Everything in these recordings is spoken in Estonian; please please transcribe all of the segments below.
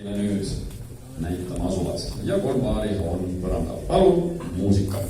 Nüüd näitama asuvad ja 3 paari on põrandal. Palun muusika!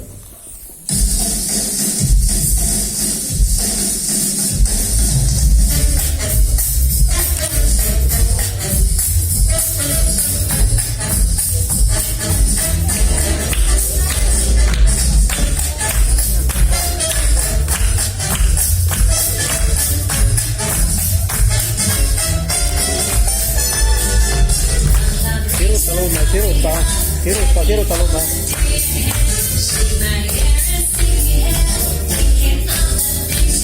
Siruta lume.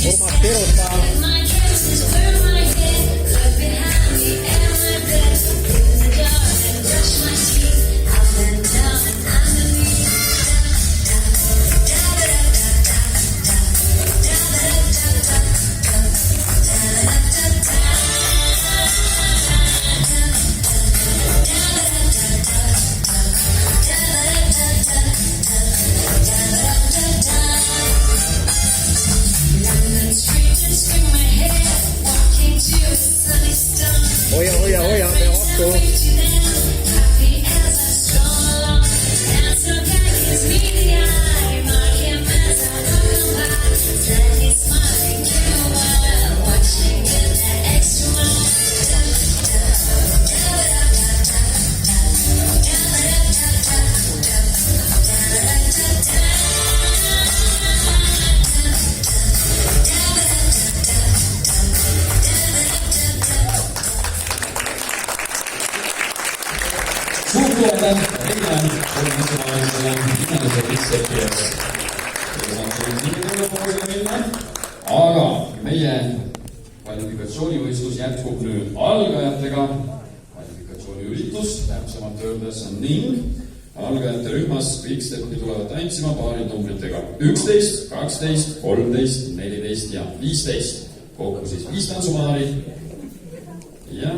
Urmas, siruta. Hoia, me otto. Suutuotan Englann organisatsioonile inimese lihtsalt minna, aga meie kvalifikatsioonivõistlus jätkub nüüd algajatega. Kvalifikatsiooniüritus, täpsemalt öeldes ning algajate rühmas kõik steppi tulevad tantsima paarid numbritega 11, 12, 13, 14 ja 15. Kokku siis 5 tantsupaari. Ja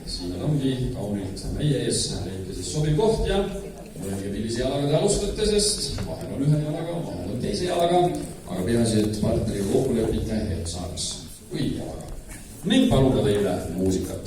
siin ongi kaunilt meie ees leidke siis sobiv koht ja mõelge, millise jalaga te alustate, sest vahel on ühe jalaga, vahel on teise jalaga, aga peaasi, et partneriga kokku lepite, et saaks õige jalaga. Ning palun ka teile muusikat.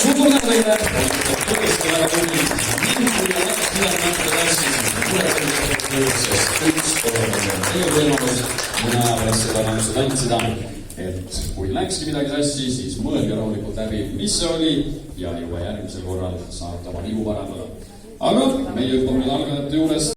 Suutuotan teile, tõesti väga tunnid mingi ja tantsida, et kui läkski midagi sassi, siis mõelge rahulikult läbi, mis see oli ja juba järgmisel korral saate oma vigu parandada. Aga meie hüppame nüüd algajate juures.